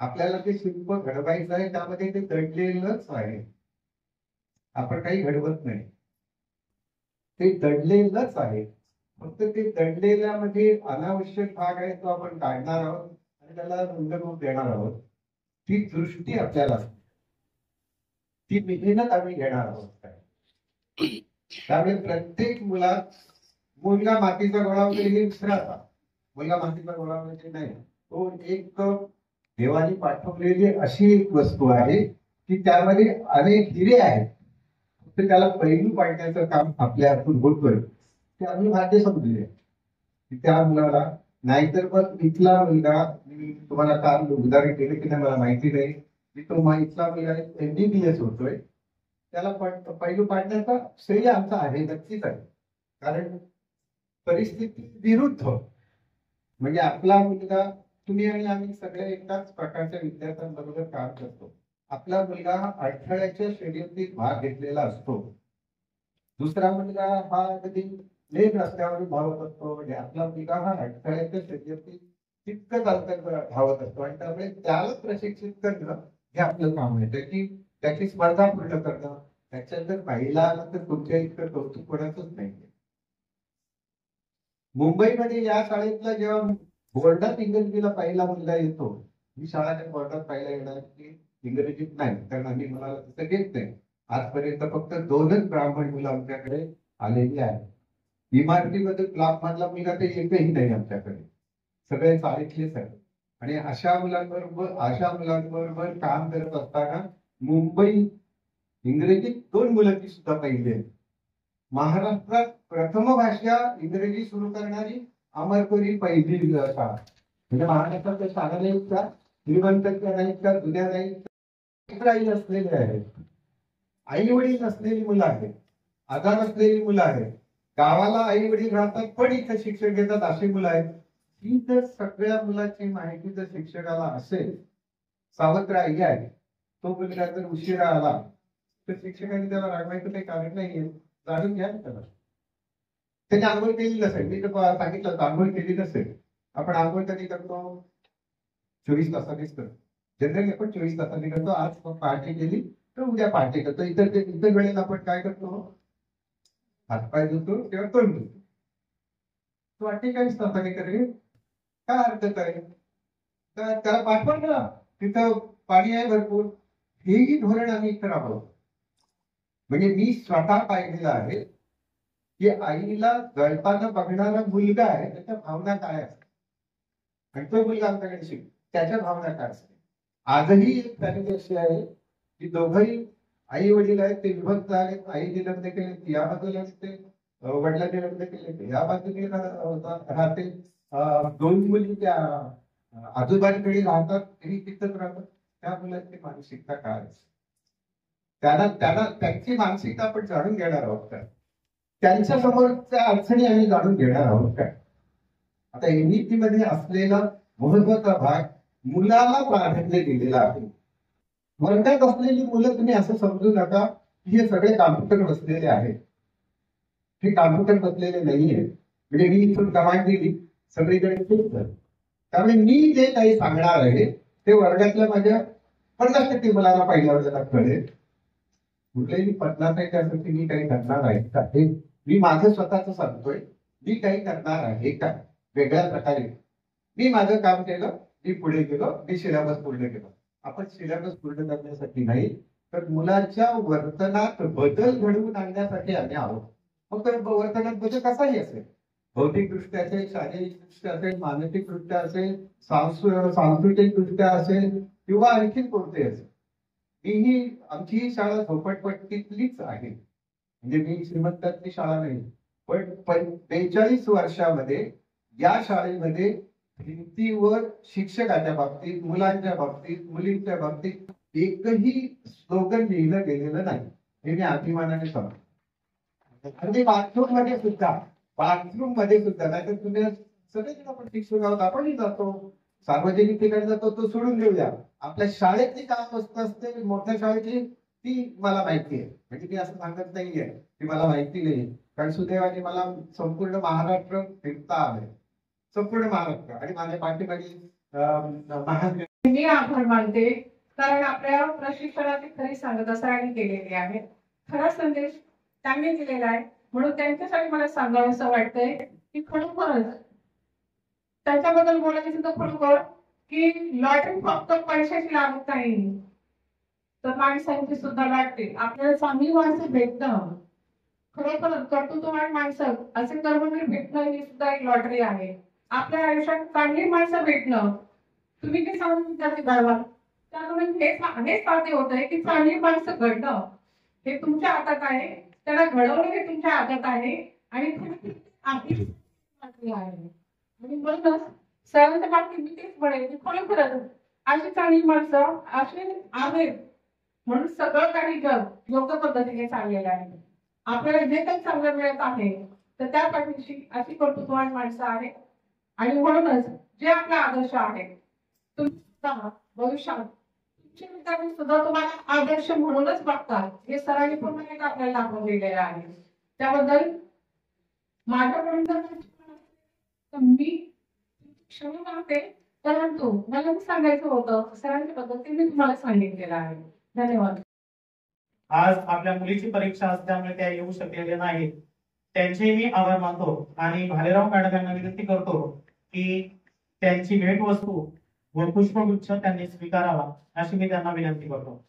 आपल्याला ते शिल्प घडवायचं आहे, त्यामध्ये ते दडलेलंच आहे. आपण काही घडवत नाही, ते दडलेलंच आहे. फक्त ते दडलेल्यामध्ये अनावश्यक भाग आहे तो आपण काढणार आहोत आणि त्याला रंगरूप देणार आहोत. ती दृष्टी आपल्याला, ती मेहनत आम्ही घेणार आहोत. त्यामुळे प्रत्येक मुलगा मातीचा गोळा वगैरे विसरायचा. मुलगा मातीचा गोळा वगैरे नाही, तो एक देवानी पाठवलेली अशी एक वस्तू आहे की त्यामध्ये अनेक हिरे आहेत. फक्त त्याला पैलू पाडण्याचं काम आपल्या हातून होतोय, ते आम्ही भाग्य समजले त्या मुलाला. नाहीतर पण इथला मुलगा, मी तुम्हाला काल उदाहरण केलं की नाही मला माहिती नाही, की तो इथला मुलगा MBBS होतोय, त्याला पैलू पाडण्याचा श्रेय आमचा आहे, नक्कीच आहे. कारण परिस्थिती विरुद्ध, म्हणजे आपला मुलगा तुम्ही आणि आम्ही सगळे एकाच प्रकारच्या विद्यार्थ्यांबरोबर काम करतो. आपला मुलगा हा अडथळ्याच्या शर्यतीत भाग घेतलेला असतो. दुसरा मुलगा हा कधी लेट रस्त्यावर धावत असतो. म्हणजे आपला मुलगा हा अडथळ्याच्या शर्यतीत तितकंच अंतर धावत असतो आणि त्यामुळे त्याला प्रशिक्षित करणं हे आपलं काम आहे. त्याची स्पर्धा पूर्ण करणं, त्याच्यात जर पाहिला आलं तर तुमच्या इतकं कौतुक कोणाचंच नाही. मुंबईमध्ये या शाळेतला जेव्हा बोर्डात इंग्रजीला पहिला मुलगा येतो, ही शाळा त्या बोर्डात पहिला येणार की इंग्रजीत नाही, कारण आम्ही मुलाला तसं घेत नाही. आजपर्यंत फक्त 2च ब्राह्मण मुलं आमच्याकडे आलेली आहेत. इमारतीमध्ये क्लास मधला मुलगा ते एकही नाही आमच्याकडे, सगळे शाळेतलेच आहेत. आणि अशा मुलांबरोबर काम करत असताना मुंबई इंग्रजीत 2 मुलं ती सुद्धा पहिली आहेत. महाराष्ट्रात प्रथम भाषा इंग्रजी सुरू करणारी अमरपुरी पहिली शाळा. म्हणजे महाराष्ट्रात शाळा नाहीत का, श्रीमंत नाहीत का, जुन्या नाहीत का, आई असलेले आहेत, आई वडील नसलेली मुलं आहेत, आजार असलेली मुलं आहेत, गावाला आई वडील राहतात पण इथं शिक्षण घेतात अशी मुलं आहेत. ही जर सगळ्या मुलाची माहिती जर शिक्षकाला असेल, सावत्र आई आहे, तो मुलगा जर उशिरा आला तर शिक्षकांनी त्याला रागवायचं काही कारण नाहीये. जाणून घ्या त्याला. त्याने आंघोळ केली नसेल, मी तर सांगितलं आंघोळ केली नसेल. आपण आंघोळ कधी करतो? 24 तासांनीच करतो. जनरली आपण 24 तासांनी करतो. आज पहाटे केली तर उद्या पहाटे करतो. इतर वेळेला आपण काय करतो? हातपाय धुतो किंवा तोंड धुतो. तो 48 तासांनी करेल, काय अर्थ करेल? तर त्याला पाठवा ना, तिथं पाणी आहे भरपूर. हेही धोरण आम्ही इथं राबवतो. म्हणजे मी स्वतः पाहिलेलं आहे की आईला गळताना बघणारा मुलगा आहे, त्याच्या भावना काय असतात, आणि तो मुलगा आमच्याकडे शिकतो, त्याच्या भावना काय असते. आजही एक फॅमिली अशी आहे की दोघंही आई वडील आहेत, ते विभक्त आहेत. आईने लग्न केले या बाजूला असते, वडिलांनी लग्न केले या बाजूने राहते. 2 मुली त्या आजोबांकडे राहतात, तरी तिथंच राहतात. त्या मुलांची मानसिकता काय असते, त्यांना त्यांची मानसिकता आपण जाणून घेणार आहोत का? त्यांच्या समोरच्या अडचणी आम्ही जाणून घेणार आहोत का? आता एनईपी मध्ये असलेला महत्वाचा भाग मुलाला प्राधान्य दिलेला आहे. वर्गात असलेली मुलं तुम्ही असं समजू नका की हे सगळे कॉम्प्युटर बसलेले आहेत. हे कॉम्प्युटर बसलेले नाहीये. म्हणजे मी इथून कमांड दिली सगळीकडे खूप झालं. त्यामुळे मी जे काही सांगणार आहे ते वर्गातल्या माझ्या 50% मुलांना पहिल्या वर्गाला कळेल. कुठलेही 50% मी काही करणार आहे का, हे मी माझं स्वतःच सांगतोय. मी काही करणार आहे का वेगळ्या प्रकारे. मी माझं काम केलं, मी पुढे गेलो, मी सिलेबस पूर्ण केलं. आपण सिलेबस पूर्ण करण्यासाठी नाही तर मुलाच्या वर्तनात बदल घडवून आणण्यासाठी आम्ही आहोत. मग वर्तनात बदल कसाही असेल, भौतिकदृष्ट्या असेल, शारीरिकदृष्ट्या असेल, मानसिकदृष्ट्या असेल, सांस्कृतिकदृष्ट्या असेल किंवा आणखी कोणते असेल. आमची ही शाळा झोपडपट्टीतलीच आहे. म्हणजे मी श्रीमंतांची शाळा नाही, पण 45 वर्षामध्ये या शाळेमध्ये भिंतीवर शिक्षकाच्या बाबतीत, मुलांच्या बाबतीत, मुलींच्या बाबतीत एकही स्लोगन लिहिलं गेलेलं नाही. हे मी अभिमानाने सांगतो. अगदी बाथरूम मध्ये सुद्धा नाही तर तुम्ही सगळेजण आपण शिक्षक आहोत, आपणही जातो, सार्वजनिक ठिकाणी जातो, तो सोडून देऊया. आपल्या शाळेतली काम असते, मोठ्या शाळेतली ती मला माहिती आहे. म्हणजे मी असं सांगत नाहीये की मला माहिती नाही, कारण सुदैवाने मला संपूर्ण महाराष्ट्र फिरता आलंय, संपूर्ण महाराष्ट्र. आणि माझ्या पाठीमागे मी आभार मानते, कारण आपल्या प्रशिक्षणाची खरी सांगता सरांनी केलेली आहे. खरा संदेश त्यांनी दिलेला आहे. म्हणून त्यांच्यासाठी मला सांगावं असं वाटतंय की खरोखरच त्याच्याबद्दल बोलायचं तर खरोखर की लॉटरी फक्त पैशाची लागत नाही, तर माणसांची सुद्धा लागते. आपल्याला चांगली माणसं भेटणं, खरोखर कर्तृत्ववान माणसं असे कर्मवीर भेटणं ही सुद्धा एक लॉटरी आहे. आपल्या आयुष्यात चांगली माणसं भेटणं, तुम्ही ते सांगून विद्यार्थी गावात त्यामुळे हेच साध्य होत आहे की चांगली माणसं घडणं हे तुमच्या हातात आहे, त्याला घडवणं हे तुमच्या हातात आहे. आणि आपली लॉटरी आहे. आणि म्हणूनच सरांच्या बाबतीत मी तेच म्हणेन की खरोखरच अशी चांगली माणसं अशी आहेत म्हणून सगळं काही जग योग्य पद्धतीने चाललेलं आहे. आपल्याला जे काही चांगलं मिळत आहे तर त्या पाठीशी अशी कर्तृत्ववान माणसं आहेत. आणि म्हणूनच जे आपले आदर्श आहेत तुम्ही सुद्धा भविष्यात तुमचे विद्यार्थी सुद्धा तुम्हाला आदर्श म्हणूनच बघतात हे सरांनी पुन्हा एक आपल्याला दाखवून दिलेलं आहे. त्याबद्दल माझ्याकडून तर मी क्षमा मागते, परंतु मला सांगायचं होतं सरांच्या पद्धतीने तुम्हाला सांगितलेलं आहे. धन्यवाद. आज आपल्या मुलीची परीक्षा असल्यामुळे त्या येऊ शकलेल्या नाहीत. त्यांचे मी आभार मानतो आणि भालेराव मॅडम यांना विनंती करतो की त्यांची भेटवस्तू व पुष्पगुच्छ त्यांनी स्वीकारावा अशी मी त्यांना विनंती करतो.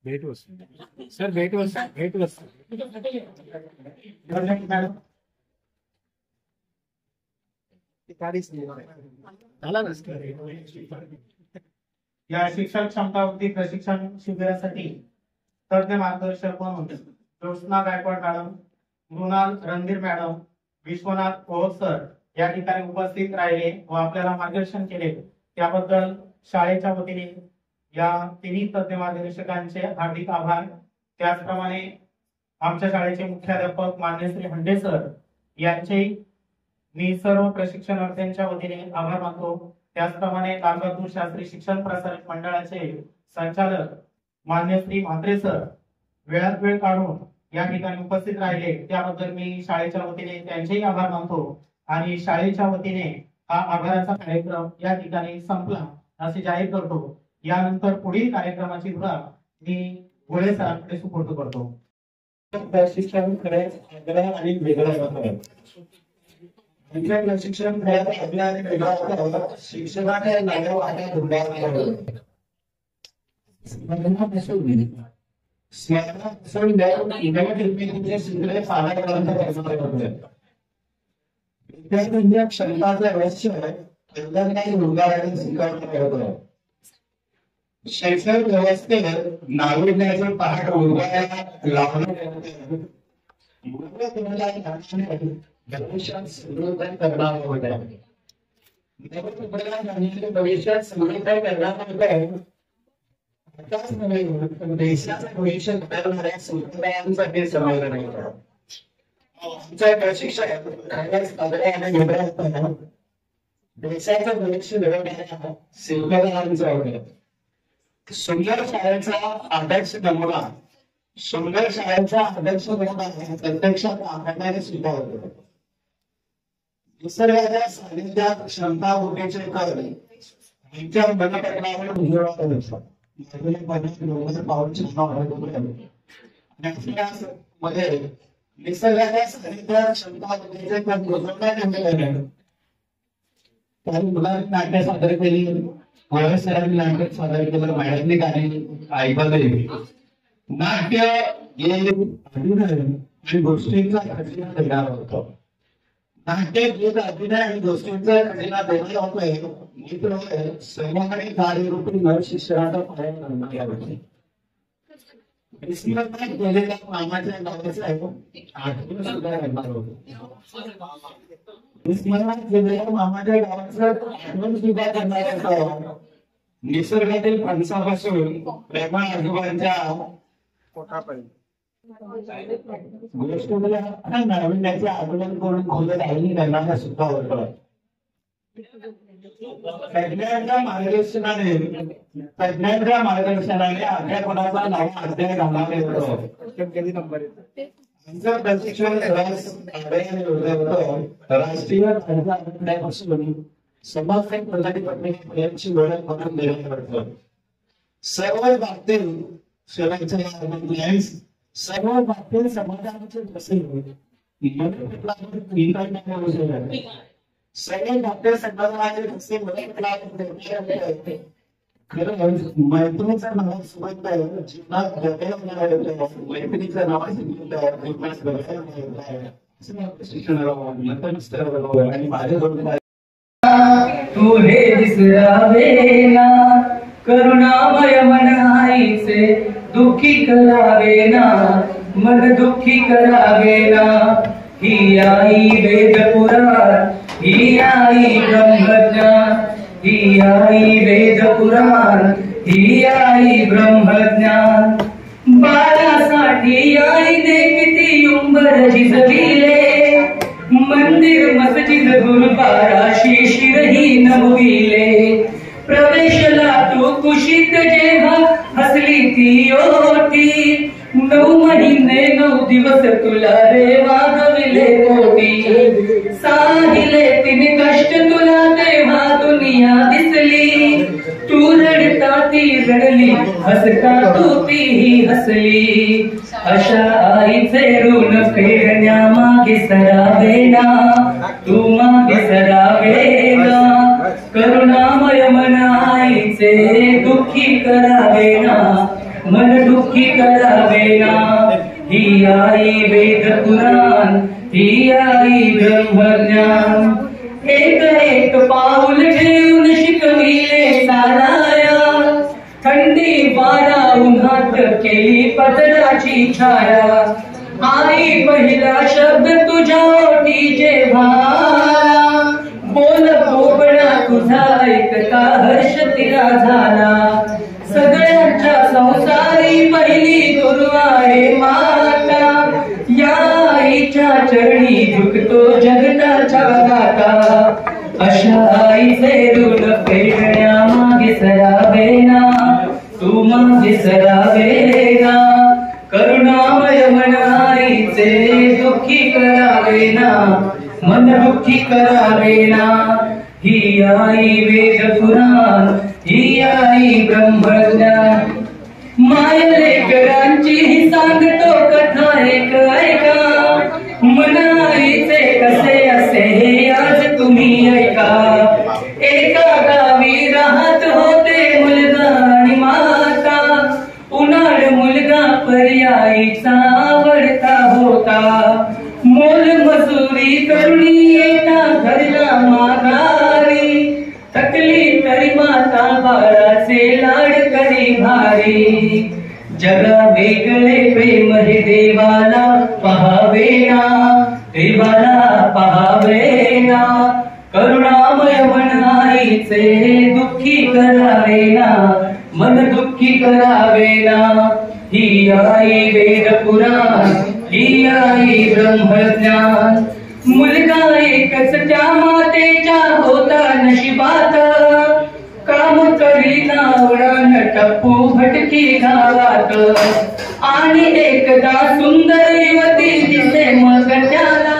भेटवस्तू सर, भेटवस्तू मॅडम या शिक्षण क्षमतावृत्ती प्रशिक्षण शिबिरासाठी तज्ञ मार्गदर्शक म्हणून Jyotsna Gaikwad madam, Mrunal Randhir madam, Vishwanath Ohot sir या ठिकाणी उपस्थित राहिले व आपल्याला मार्गदर्शन केले त्याबद्दल शाळेच्या वतीने या तिन्ही तज्ञ मार्गदर्शकांचे हार्दिक आभार. त्याचप्रमाणे आमच्या शाळेचे मुख्याध्यापक मान्य श्री हंडे सर यांचे मी सर्व प्रशिक्षणार्थ्यांच्या वतीने आभार मानतो. त्याचप्रमाणे लालबहादूर शास्त्री शिक्षण प्रसारक मंडळाचे संचालक मान्य श्री म्हात्रे सर वेळात वेळ काढून या ठिकाणी उपस्थित राहिले त्याबद्दल मी शाळेच्या वतीने त्यांचेही आभार मानतो आणि शाळेच्या वतीने हा आभाराचा कार्यक्रम या ठिकाणी संपला असे जाहीर करतो. यानंतर पुढील कार्यक्रमाची धुरा मी गोळे सरांकडे सुपूर्द करतो. प्रशिक्षण आग्रह आणि वेगळं होतं. प्रशिक्षण आग्रह आणि वेगळं होतं. शिक्षणाने नाव आणि धुंडाळलं विद्यार्थ्यांच्या क्षमताचं रहस्य स्वीकार शैक्षणिक व्यवस्थेत नाविन्याचं पहाट उडवायला लावणं भविष्यात समृद्ध करणार होत्या. भविष्यात समृद्ध करणार होत्या. आताच नव्हे देशाचं भविष्य घडवणाऱ्या संप्रदायांसाठी समजलं नाही. आमच्या प्रशिक्षक देशाचं भविष्य घडवण्याच्या शिल्पकारांचं होतं. सुंदर शाळेचा आदर्श नमुना सुंदर शाळेचा आदर्श नमुना प्रत्यक्षात आकारण्याने सुद्धा होतो. निसर्गाच्या सानिध्यात क्षमता होण्याचे कर त्यांच्या मनपटलावर उजळत असतात. मध्ये निसर्गाच्या सानिध्यात क्षमता होण्याचे कर बुजवण्यात काही मुलांनी नाट्य सादर केली. सरांनी नाटक सादर केलं. मॅडमने गाणी ऐकवले. नाट्य हे अभिनय आणि गोष्टींचा खजिना देणार होतो. नाट्य गीत अभिनय आणि गोष्टींचा खजिना देणार होतोय. मित्र सहकारी कार्यरूपी नव शिक्षणाचा पाया घालणार होते. विस्मरणात गेलेल्या मामाच्या गावाचं आठवण सुद्धा करणार होतो. विस्मरणात गेलेल्या मामाच्या गावाचं आठवण सुद्धा करणार होतो. निसर्गातील फणसापासून प्रेमा आजोबांच्या गोष्टीला नाविन्याचे आगमन करून खोलत राहिली करणारा सुद्धा होतो. तज्ञांच्या मार्गदर्शनाने अध्यापनाचा नवा अध्याय घालणारे होतो. आमचं प्रशिक्षण राष्ट्रीय अध्यापनापासून समाज प्रजातीपर्यंतची ओळख करून देण्यात पडतं. सर्व बाबतीत सर्व बाबतीत समाजाचे कसे सर्व बाबतीत समाजाचे कसे खरंच मैत्रीचं नाव सुबंध जीवनात मैत्रीचं नाव शिक्षणाला आणि माझ्या तू हे विसरावे ना करुणामय मन आईचे दुःखी करावे ना मन दुःखी करावे ना. ही आई वेद पुराण ही आई ब्रह्मज्ञान ही आई वेद पुराण ही आई ब्रह्मज्ञान. बाळासाठी आईने किती उंबर झिजविले, मंदिर मस्जिद गुरुद्वारा शिरही नमविले. प्रवेशला तू कुशीत जेव्हा हसली ती ओटी, 9 महिने 9 दिवस तुला रे वागविले पोटी. साहिले तिने कष्ट तुला तेव्हा दुनिया दिसली, तू रडता ती रडली, हसता तू तीही हसली. अशा आईचे ऋण फेडण्या मागे सरावेना, तू मागे सरावेना. करुणामय मन आईचे दुःखी करावेना, मन दुःखी करावेना. ही आई वेद पुराण, ही आई ब्रह्मज्ञान. एक एक पाऊल ठेवून शिकविले साराया, थंडी वारा उन्हात केली पदराची छाया. आई पहिला शब्द तुझ्या ओठी जेव्हा, बोल बोबडा तुझा ऐकता हर्ष तिला झाला. सगळ्यांच्या संसारी पहिली गुरु आहे माता, या आईच्या चरणी झुकतो जगताचा दाता. अशा आईचे ऋण फेडण्या मागे सरावेना, तू मागे सरावेना. करुणामय मन आईचे दुःखी करावेना, मन दुःखी करावेना. ही आई वेद पुराण, ही आई ब्रह्मज्ञान. माय लेकरांची ही सांगतो कथा एक ऐका, मन आईचे कसे असे हे आज तुम्ही ऐका. एका गावी राहत होते मुलगा आणि माता, उन्हाळ मुलगा पर्यायीचा आवडता होता. मोल मजुरी करुणी येता घरला माघारी, थकली तरी माता बाळाचे लाड करी भारी. जगा वेगळे प्रेम हे देवाला पहावेना, देवाला पहावेना. करुणामय मन आईचे दुःखी करावेना, मन दुःखी करावेना. ही आई वेद पुराण, ही आई ब्रह्मज्ञान. मुलगा एकच त्या मातेच्या होता नशिबात, काम करीना उडान टप्पू भटकी गावात. आणि एकदा सुंदर युवती दिसे मग त्याला,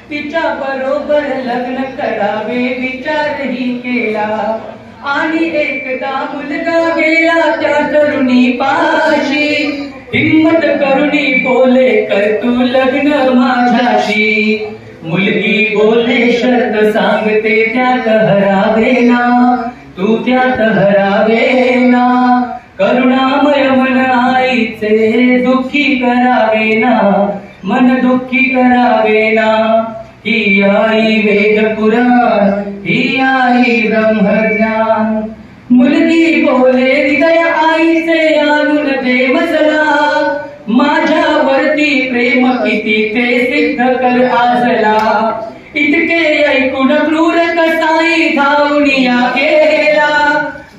तिच्या बरोबर लग्न करावे विचारही केला. आणि एकदा मुलगा गेला त्या तरुणी पाशी, हिम्मत करुणी बोले कर तू लग्न माझ्याशी. मुलगी बोले शर्त सांगते त्यात हरावेना, तू त्यात हरावेना. करुणामय मन आईचे दुःखी करावेना, मन दुःखी करावेना. ही आई वेद पुराण, ही आई ब्रह्मज्ञान. मुलगी बोले हृदय आईचे आणून दे मजला, माझ्यावरती प्रेम किती ते सिद्ध कर आजला. इतके ऐकून क्रूर कसाई धावणिया गेला,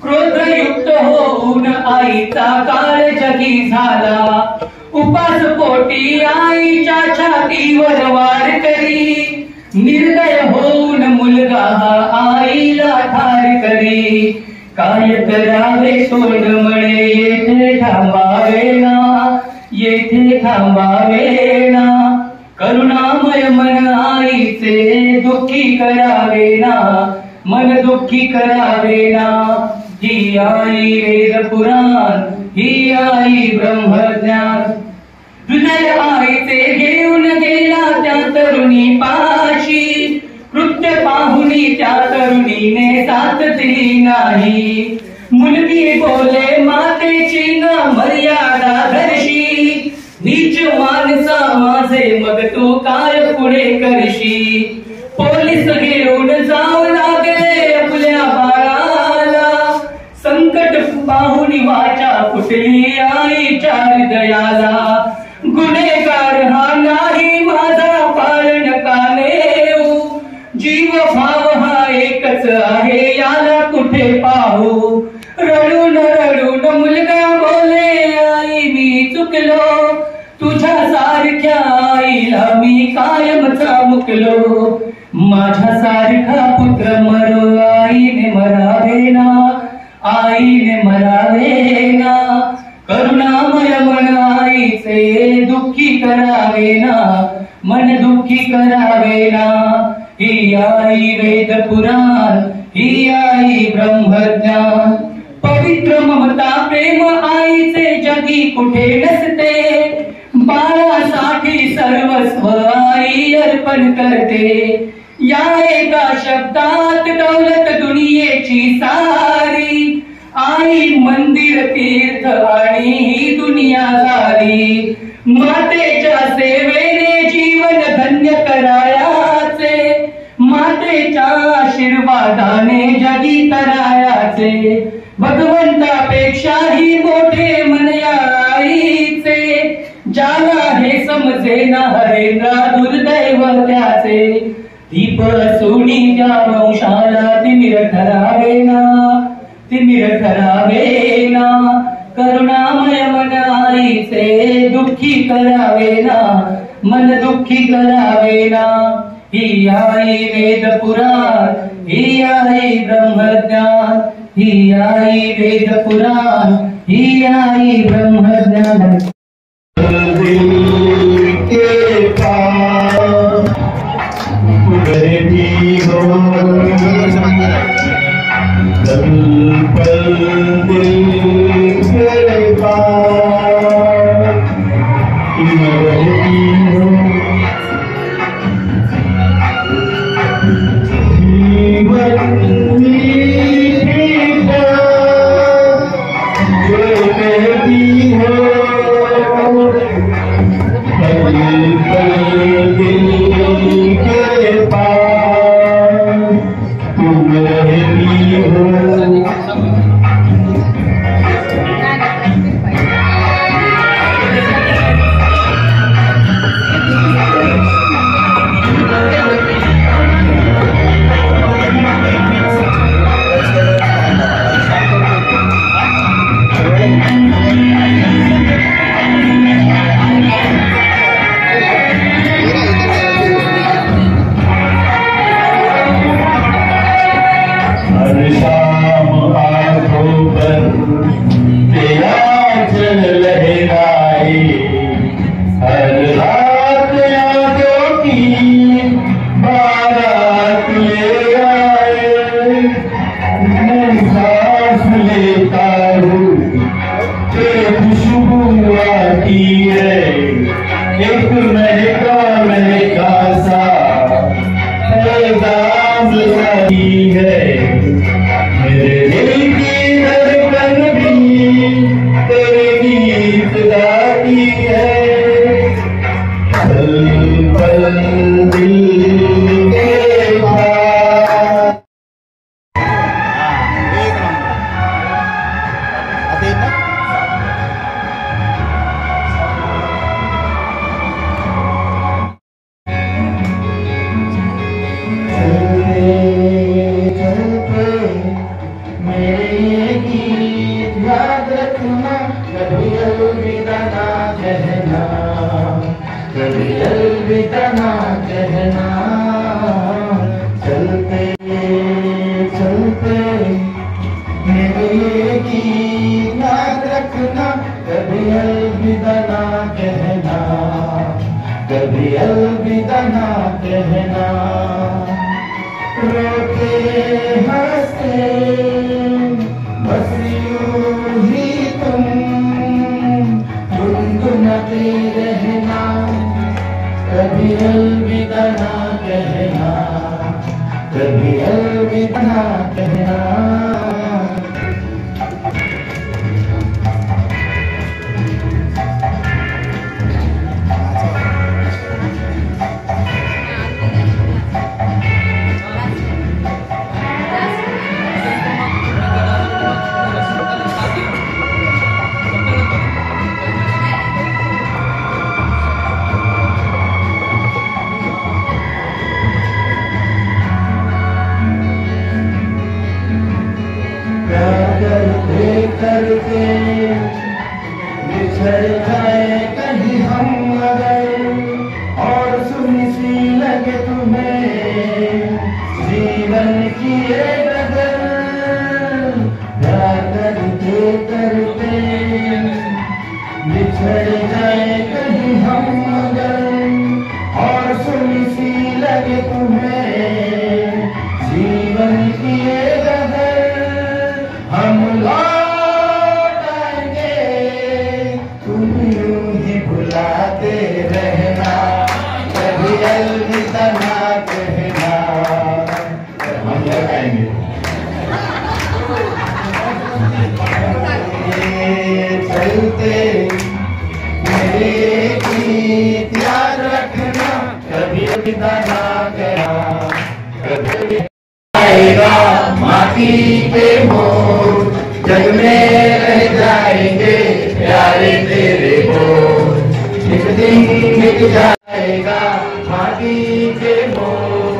क्रोधयुक्त होऊन आईचा काळ जगी झाला. उपास पोटी आईच्या छातीवर वार करी, निर्दय होऊन मुलगा आईला ठार करी. काय करावे सोड म्हणे येथे थांबावेना, येथे थांबावेना. करुणामय मन आईचे दुःखी करावेना, मन दुःखी करावेना. ही आई वेद पुराण, ही आई ब्रह्मज्ञान. हृदय आईचे घेऊन गेला त्या तरुणी पाशी, कृत्य पाहुनी त्या तरुणीने साथ दिली नाही. मुलगी बोले मातेची न मर्यादा धरशी, नीच माणसा माझे मग तू काय पुढे करशी. पोलीस घेऊन जाऊ लागले आपल्या बाळाला, संकट पाहुनी वाचा फुटली आईच्या हृदयाला. गुन्हेगार हा नाही माझा पालन कानेऊ, जीव भाव हा एकच आहे याला कुठे पाहू. रडून चुकलो, तुझ्यासारख्या आईला मी कायमचा मुकलो. माझ्यासारखा पुत्र मरो आईने मरावे ना, आईने मरावे ना. करुणामय मन आईचे दुःखी करावे ना, मन दुःखी करावे ना. ही आई वेद पुराण, ही आई ब्रह्मज्ञान. पवित्र ममता प्रेम आईचे जगी कुठे नसते. बाळासाठी सर्वस्व आई अर्पण करते. या एका शब्दात दौलत दुनियेची सारी. आई मंदिर तीर्थ आणि ही दुनिया सारी. मातेच्या सेवेने जीवन धन्य करायाचे, मातेच्या आशीर्वादाने जगी करायाचे. भगवंतापेक्षाही मोठे मन या आईचे. ज्याला हे समजे ना हरेंद्रा दुर्दैव त्याचे. दीप सोनी त्या वंशाला तिमिर ठरावे ना, तिमिर ठरावे ना. करुणामय मन आईचे दुःखी करावे ना, मन दुःखी करावे ना. ही आई वेद पुराण, ही आई ब्रह्मज्ञान. ही आई वेद पुराण, ही आई ब्रह्मज्ञान. के पास उधर भी हो, पल पल दिल के पास उधर भी हो. जीवन मीठी बात जो कहती हो, के पास तुम रहती हो. कभी अलविदा ना कहना. रोते हंसते बस यूं ही तुम गुनगुनाते रहना. कभी अलविदा ना कहना, कभी अलविदा ना कहना. मिट जाएगा माटी के मोह,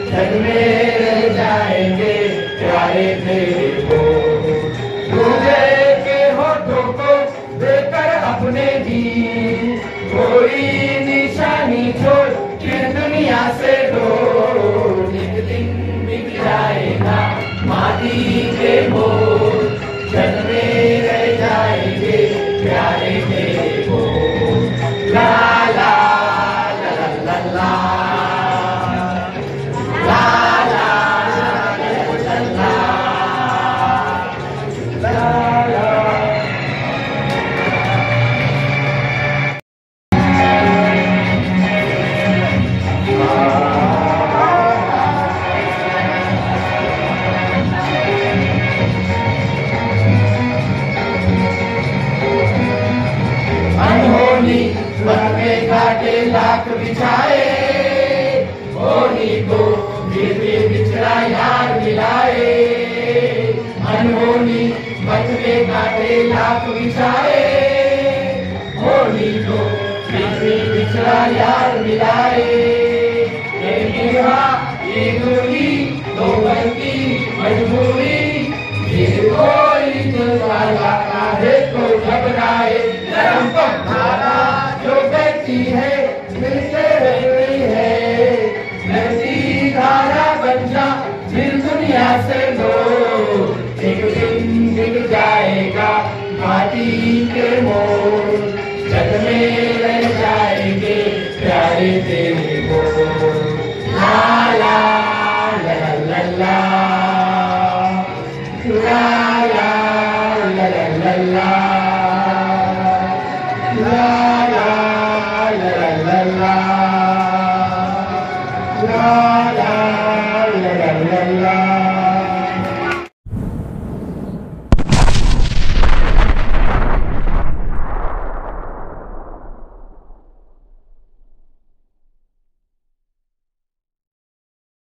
जग में रह जाएंगे प्यारे तेरे बोल। दूजे के होठों को देकर अपने जी, कोई निशानी छोड़ फिर दुनिया से दो। एक दिन मिट जाएगा माटी के मोह, जग में रह जाएंगे प्यारे तेरे बोल। ला ला ला ला ला ला ला ला ला ला ला। अनहोनी बरमे काटे लाख बिछाए, होनी को फिर भी बिछड़ा यार मिलाए। अनहोनी बरमे काटे लाख बिछाए, होनी को फिर भी बिछड़ा यार मिलाए। ये दूरी तो बनती मजबूरी, ये कोई तो वाला काहे को घबराए। धर्म पर धारा जो बहती है मिलते रहती है, नदी धारा बन जा फिर दुनिया से लो। एक दिन मिट जाएगा माटी के मोल, जग में रह जाएंगे प्यारे तेरे बोल। ला ला ला ला ला ला ला ला ला ला ला ला ला ला ला ला ला ला ला।